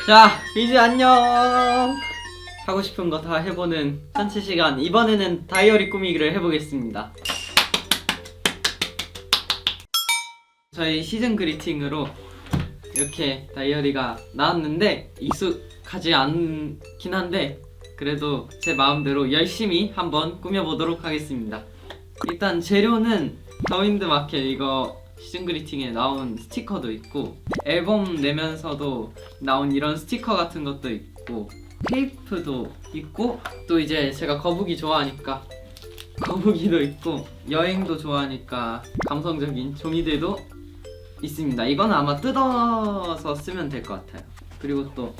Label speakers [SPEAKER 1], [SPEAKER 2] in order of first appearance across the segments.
[SPEAKER 1] 자, 이제 안녕. 하고 싶은 거 다 해보는 천체 시간. 이번에는 다이어리 꾸미기를 해보겠습니다. 저희 시즌 그리팅으로 이렇게 다이어리가 나왔는데 익숙하지 않긴 한데 그래도 제 마음대로 열심히 한번 꾸며보도록 하겠습니다. 일단 재료는 더윈드 마켓 이거 시즌 그리팅에 나온 스티커도 있고 앨범 내면서도 나온 이런 스티커 같은 것도 있고 테이프도 있고 또 이제 제가 거북이 좋아하니까 거북이도 있고 여행도 좋아하니까 감성적인 종이들도 있습니다. 이건 아마 뜯어서 쓰면 될 것 같아요. 그리고 또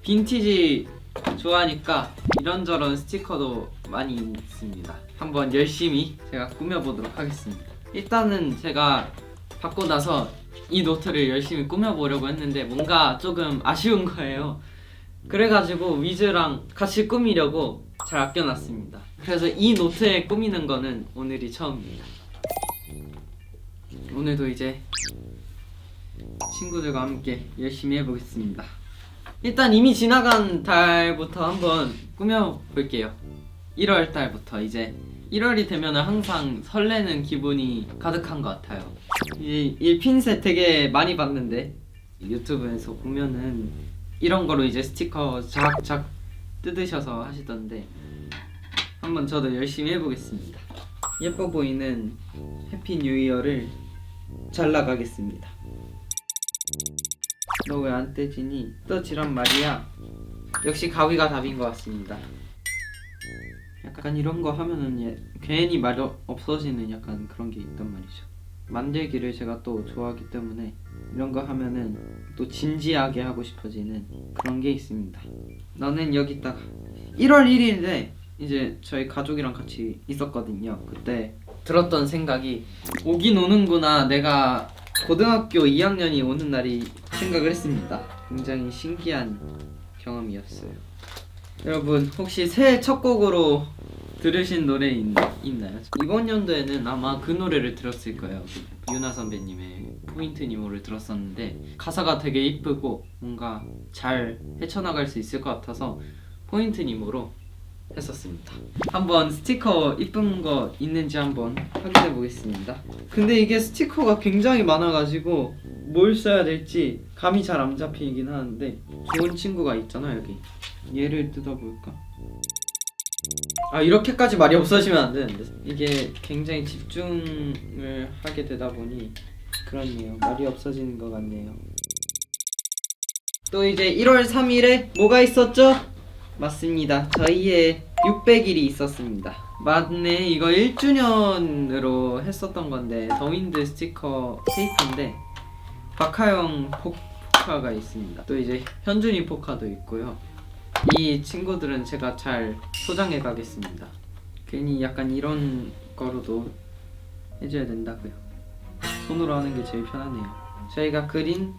[SPEAKER 1] 빈티지 좋아하니까 이런저런 스티커도 많이 있습니다. 한번 열심히 제가 꾸며보도록 하겠습니다. 일단은 제가 받고 나서 이 노트를 열심히 꾸며보려고 했는데 뭔가 조금 아쉬운 거예요. 그래가지고 위즈랑 같이 꾸미려고 잘 아껴놨습니다. 그래서 이 노트에 꾸미는 거는 오늘이 처음입니다. 오늘도 이제 친구들과 함께 열심히 해보겠습니다. 일단 이미 지나간 달부터 한번 꾸며볼게요. 1월 달부터 이제 1월이 되면 항상 설레는 기분이 가득한 것 같아요. 이 핀셋 되게 많이 봤는데 유튜브에서 보면은 이런 거로 이제 스티커 작작 뜯으셔서 하시던데 한번 저도 열심히 해보겠습니다. 예뻐 보이는 해피 뉴 이어를 잘라가겠습니다. 너 왜 안 떼지니? 떠지란 말이야. 역시 가위가 답인 것 같습니다. 약간 이런 거 하면은 괜히 말이 없어지는 약간 그런 게 있단 말이죠. 만들기를 제가 또 좋아하기 때문에 이런 거 하면은 또 진지하게 하고 싶어지는 그런 게 있습니다. 너는 여기다가 1월 1일에 이제 저희 가족이랑 같이 있었거든요. 그때 들었던 생각이 오긴 오는구나, 내가 고등학교 2학년이 오는 날이 생각을 했습니다. 굉장히 신기한 경험이었어요. 여러분 혹시 새해 첫 곡으로 들으신 노래 있나요? 이번 연도에는 아마 그 노래를 들었을 거예요. 유나 선배님의 포인트니모를 들었었는데 가사가 되게 이쁘고 뭔가 잘 헤쳐나갈 수 있을 것 같아서 포인트니모로 했었습니다. 한번 스티커 이쁜 거 있는지 한번 확인해 보겠습니다. 근데 이게 스티커가 굉장히 많아가지고 뭘 써야 될지 감이 잘 안 잡히긴 하는데 좋은 친구가 있잖아 여기. 얘를 뜯어볼까? 아, 이렇게까지 말이 없어지면 안 되는데 이게 굉장히 집중을 하게 되다 보니 그렇네요. 말이 없어지는 것 같네요. 또 이제 1월 3일에 뭐가 있었죠? 맞습니다. 저희의 600일이 있었습니다. 맞네, 이거 1주년으로 했었던 건데 더윈드 스티커 테이프인데 박하영 포카가 있습니다. 또 이제 현준이 포카도 있고요. 이 친구들은 제가 잘 소장해 가겠습니다. 괜히 약간 이런 거로도 해줘야 된다고요. 손으로 하는 게 제일 편하네요. 저희가 그린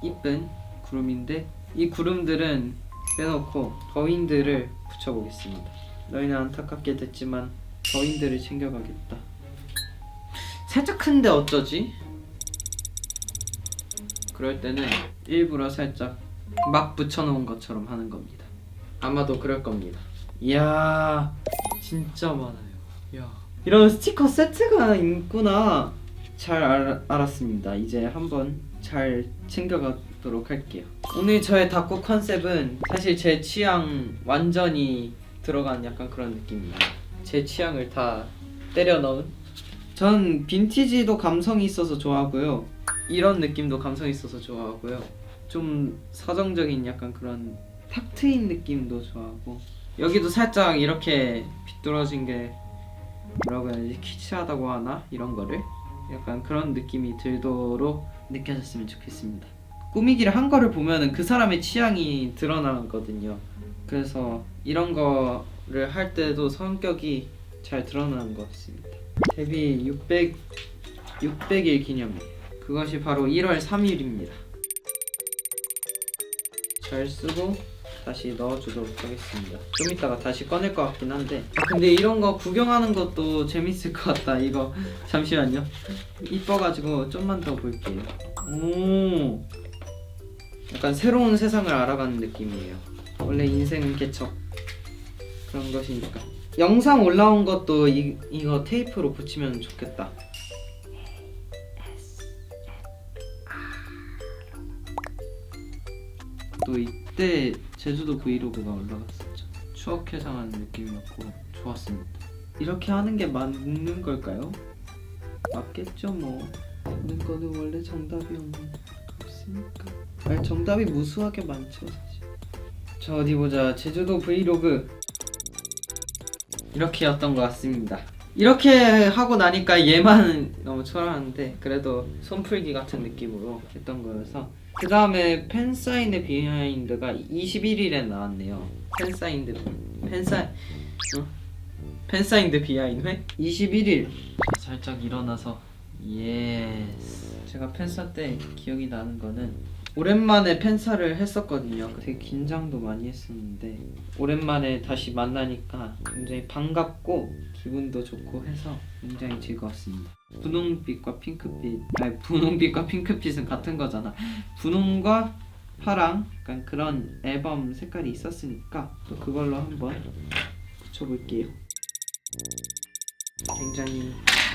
[SPEAKER 1] 이쁜 구름인데 이 구름들은 빼놓고 더윈드를 붙여보겠습니다. 너희는 안타깝게 됐지만 더윈드를 챙겨가겠다. 살짝 큰데 어쩌지? 그럴 때는 일부러 살짝 막 붙여놓은 것처럼 하는 겁니다. 아마도 그럴 겁니다. 이야, 진짜 많아요. 이야, 이런 스티커 세트가 있구나. 잘 알았습니다. 이제 한번 잘 챙겨가도록 할게요. 오늘 저의 닦고 컨셉은 사실 제 취향 완전히 들어간 약간 그런 느낌입니다. 제 취향을 다 때려 넣은. 전 빈티지도 감성이 있어서 좋아하고요. 이런 느낌도 감성이 있어서 좋아하고요. 좀 서정적인 약간 그런 탁 트인 느낌도 좋아하고 여기도 살짝 이렇게 비뚤어진 게 뭐라고 해야지, 키치하다고 하나? 이런 거를 약간 그런 느낌이 들도록 느껴졌으면 좋겠습니다. 꾸미기를 한 거를 보면은 그 사람의 취향이 드러나거든요. 그래서 이런 거를 할 때도 성격이 잘 드러나는 것 같습니다. 데뷔 600일 기념일, 그것이 바로 1월 3일입니다. 잘 쓰고 다시 넣어주도록 하겠습니다. 좀 이따가 다시 꺼낼 것 같긴 한데 근데 이런 거 구경하는 것도 재밌을 것 같다. 이거 잠시만요. 이뻐가지고 좀만 더 볼게요. 오, 약간 새로운 세상을 알아가는 느낌이에요. 원래 인생은 개척 그런 것이니까. 영상 올라온 것도 이거 테이프로 붙이면 좋겠다. 또 이때 제주도 브이로그가 올라갔었죠. 추억 회상하는 느낌이었고 좋았습니다. 이렇게 하는 게 맞는 걸까요? 맞겠죠 뭐. 하는 거는 원래 정답이 없으니까. 아니 정답이 무수하게 많죠 사실. 저 어디 보자. 제주도 브이로그 이렇게였던 것 같습니다. 이렇게 하고 나니까 얘만 너무 초라한데 그래도 손풀기 같은 느낌으로 했던 거여서. 그 다음에 팬사인회 비하인드가 21일에 나왔네요. 팬사인회 비하인드 21일. 살짝 일어나서 예스. 제가 팬사 때 기억이 나는 거는 오랜만에 팬사를 했었거든요. 되게 긴장도 많이 했었는데 오랜만에 다시 만나니까 굉장히 반갑고 기분도 좋고 해서 굉장히 즐거웠습니다. 분홍빛과 핑크빛, 아니 분홍빛과 핑크빛은 같은 거잖아. 분홍과 파랑 약간 그런 앨범 색깔이 있었으니까 또 그걸로 한번 붙여볼게요. 굉장히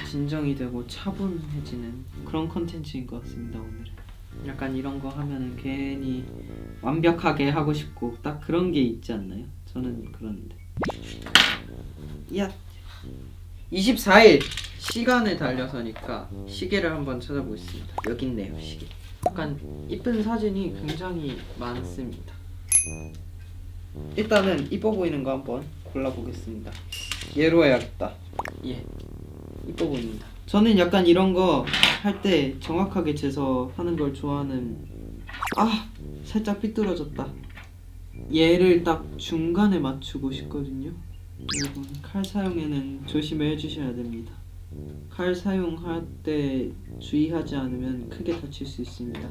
[SPEAKER 1] 진정이 되고 차분해지는 그런 컨텐츠인 것 같습니다. 오늘은 약간 이런 거 하면은 괜히 완벽하게 하고 싶고 딱 그런 게 있지 않나요? 저는 그런데. 야 24일 시간을 달려서니까 시계를 한번 찾아보겠습니다. 여기 있네요 시계. 약간 이쁜 사진이 굉장히 많습니다. 일단은 이뻐 보이는 거 한번 골라보겠습니다. 얘로 해야겠다. 예, 이뻐 보인다. 저는 약간 이런 거 할 때 정확하게 재서 하는 걸 좋아하는. 살짝 삐뚤어졌다. 얘를 딱 중간에 맞추고 싶거든요. 여러분 칼 사용에는 조심을 해주셔야 됩니다. 칼 사용할 때 주의하지 않으면 크게 다칠 수 있습니다.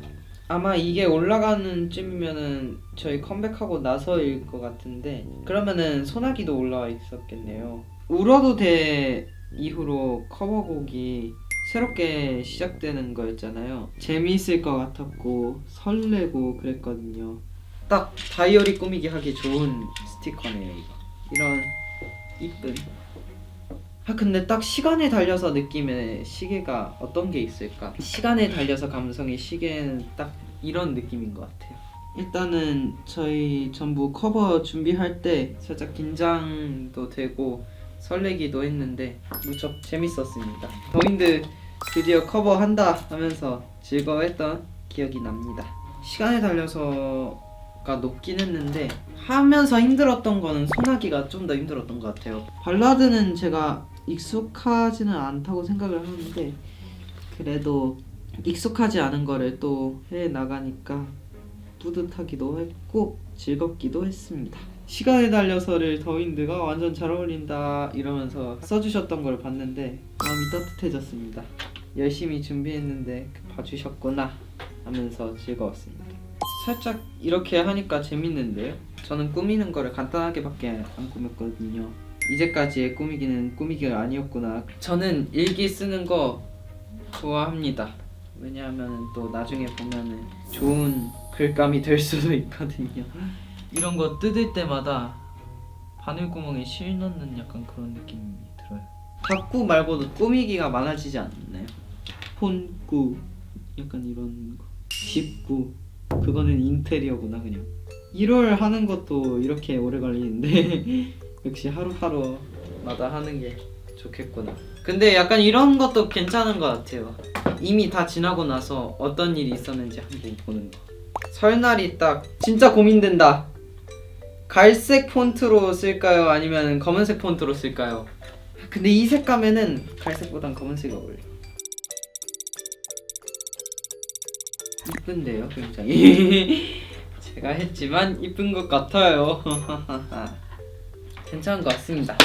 [SPEAKER 1] 아마 이게 올라가는 쯤이면은 저희 컴백하고 나서일 것 같은데 그러면은 소나기도 올라와 있었겠네요. 울어도 돼 이후로 커버곡이 새롭게 시작되는 거였잖아요. 재미있을 것 같았고 설레고 그랬거든요. 딱 다이어리 꾸미기 하기 좋은 스티커네요 이거. 이런 이쁜. 근데 딱 시간에 달려서 느낌의 시계가 어떤 게 있을까? 시간에 달려서 감성의 시계는 딱 이런 느낌인 것 같아요. 일단은 저희 전부 커버 준비할 때 살짝 긴장도 되고 설레기도 했는데 무척 재밌었습니다. 더윈드 드디어 커버한다 하면서 즐거워했던 기억이 납니다. 시간에 달려서가 높긴 했는데 하면서 힘들었던 거는 소나기가 좀 더 힘들었던 것 같아요. 발라드는 제가 익숙하지는 않다고 생각을 하는데 그래도 익숙하지 않은 거를 또 해나가니까 뿌듯하기도 했고 즐겁기도 했습니다. 시간에 달려서를 더윈드가 완전 잘 어울린다 이러면서 써주셨던 걸 봤는데 마음이 따뜻해졌습니다. 열심히 준비했는데 봐주셨구나 하면서 즐거웠습니다. 살짝 이렇게 하니까 재밌는데요? 저는 꾸미는 거를 간단하게밖에 안 꾸몄거든요. 이제까지의 꾸미기는 꾸미기가 아니었구나. 저는 일기 쓰는 거 좋아합니다. 왜냐하면 또 나중에 보면은 좋은 글감이 될 수도 있거든요. 이런 거 뜯을 때마다 바늘구멍에 실 넣는 약간 그런 느낌이 들어요. 자꾸 말고도 꾸미기가 많아지지 않나요? 폰꾸 약간 이런 거. 집구 그거는 인테리어구나. 그냥 1월 하는 것도 이렇게 오래 걸리는데 역시 하루하루마다 하는 게 좋겠구나. 근데 약간 이런 것도 괜찮은 것 같아요. 이미 다 지나고 나서 어떤 일이 있었는지 한번 보는 거. 설날이 딱 진짜 고민된다. 갈색 폰트로 쓸까요? 아니면 검은색 폰트로 쓸까요? 근데 이 색감에는 갈색보단 검은색이 어울려. 이쁜데요 굉장히. 제가 했지만 이쁜 것 같아요. 괜찮은 것 같습니다.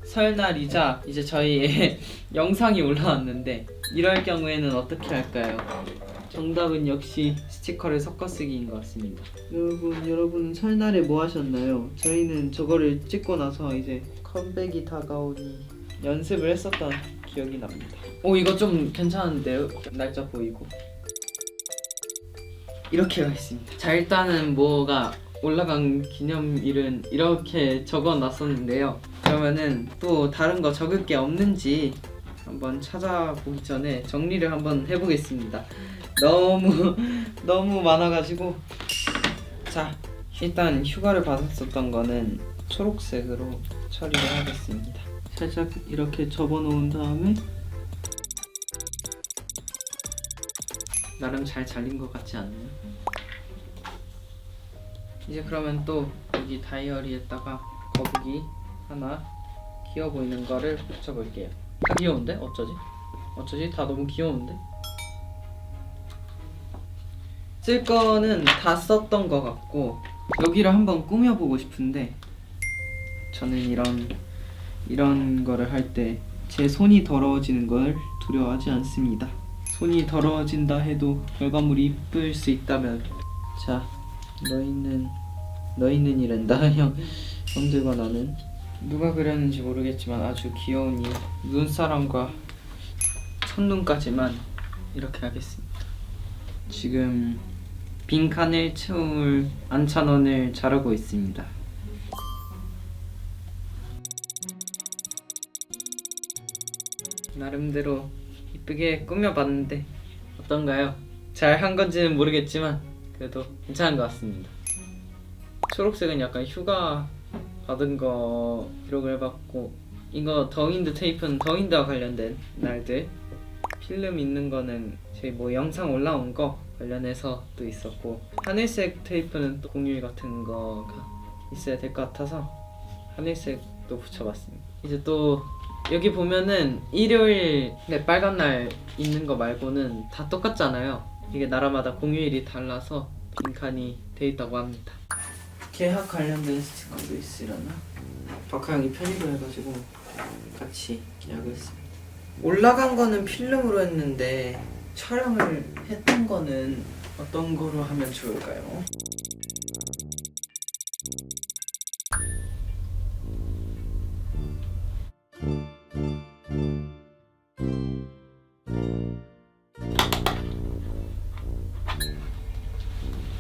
[SPEAKER 1] 설날이자 이제 저희의 영상이 올라왔는데 이럴 경우에는 어떻게 할까요? 정답은 역시 스티커를 섞어 쓰기인 것 같습니다. 여러분 설날에 뭐 하셨나요? 저희는 저거를 찍고 나서 이제 컴백이 다가오니 연습을 했었던 기억이 납니다. 오 이거 좀 괜찮은데요? 날짜 보이고. 이렇게가 있습니다. 자, 일단은 뭐가 올라간 기념일은 이렇게 적어놨었는데요. 그러면은 또 다른 거 적을 게 없는지 한번 찾아보기 전에 정리를 한번 해보겠습니다. 너무 많아가지고. 자, 일단 휴가를 받았었던 거는 초록색으로 처리를 하겠습니다. 살짝 이렇게 접어놓은 다음에 나름 잘 잘린 것 같지 않나요? 이제 그러면 또 여기 다이어리에다가 거북이 하나 귀여워 보이는 거를 붙여볼게요. 다 귀여운데? 어쩌지? 다 너무 귀여운데? 쓸 거는 다 썼던 것 같고 여기를 한번 꾸며보고 싶은데 저는 이런 거를 할 때 제 손이 더러워지는 걸 두려워하지 않습니다. 손이 더러워진다 해도 결과물이 이쁠 수 있다면. 자, 너희는 이란다. 형들과 나는 누가 그렸는지 모르겠지만 아주 귀여운 이 눈사람과 첫눈까지만 이렇게 하겠습니다. 지금 빈칸을 채울 안찬원을 자르고 있습니다. 나름대로 이쁘게 꾸며봤는데 어떤가요? 잘 한 건지는 모르겠지만 그래도 괜찮은 것 같습니다. 초록색은 약간 휴가 받은 거 기록을 해봤고, 이거 더윈드 테이프는 더윈드와 관련된 날들, 필름 있는 거는 저희 뭐 영상 올라온 거 관련해서 또 있었고, 하늘색 테이프는 또 공휴일 같은 거가 있어야 될 것 같아서 하늘색도 붙여봤습니다. 이제 또 여기 보면은 일요일에 빨간 날 있는 거 말고는 다 똑같잖아요. 이게 나라마다 공휴일이 달라서 빈칸이 돼 있다고 합니다. 계약 관련된 스티커도 있으려나? 박하 형이 편의를 해가지고 같이 계약을 했습니다. 올라간 거는 필름으로 했는데 촬영을 했던 거는 어떤 거로 하면 좋을까요?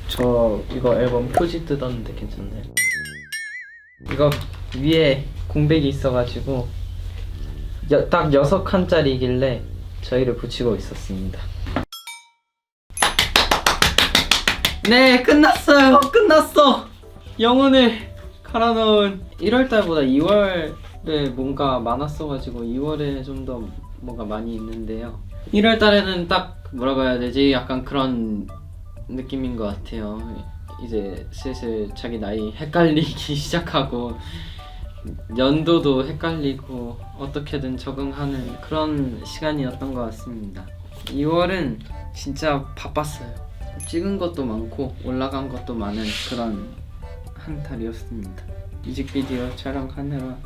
[SPEAKER 1] 저 이거 앨범 표지 뜯었는데 괜찮나요? 이거 위에 공백이 있어가지고 딱 6칸짜리길래 저희를 붙이고 있었습니다. 네, 끝났어. 영혼을 갈아넣은 1월달보다 2월에 뭔가 많았어가지고 2월에 좀 더 뭔가 많이 있는데요. 1월달에는 딱 뭐라고 해야 되지? 약간 그런 느낌인 것 같아요. 이제 슬슬 자기 나이 헷갈리기 시작하고 연도도 헷갈리고 어떻게든 적응하는 그런 시간이었던 것 같습니다. 2월은 진짜 바빴어요. 찍은 것도 많고 올라간 것도 많은 그런 한 달이었습니다. 뮤직비디오 촬영하느라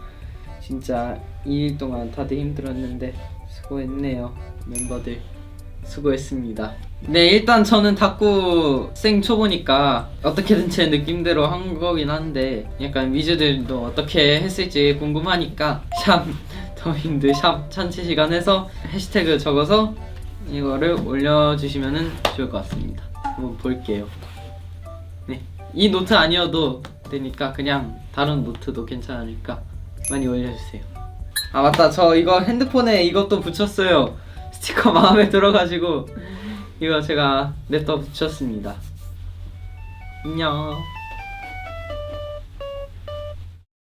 [SPEAKER 1] 진짜 2일 동안 다들 힘들었는데 수고했네요. 멤버들 수고했습니다. 네, 일단 저는 탁구 생 초보니까 어떻게든 제 느낌대로 한 거긴 한데 약간 위즈들도 어떻게 했을지 궁금하니까 샵 더윈드 샵 찬치 시간 해서 해시태그 적어서 이거를 올려주시면 좋을 것 같습니다. 한번 볼게요. 네, 이 노트 아니어도 되니까 그냥 다른 노트도 괜찮으니까 많이 올려주세요. 아 맞다, 저 이거 핸드폰에 이것도 붙였어요. 스티커 마음에 들어가지고 이거 제가 냅다 붙였습니다. 안녕.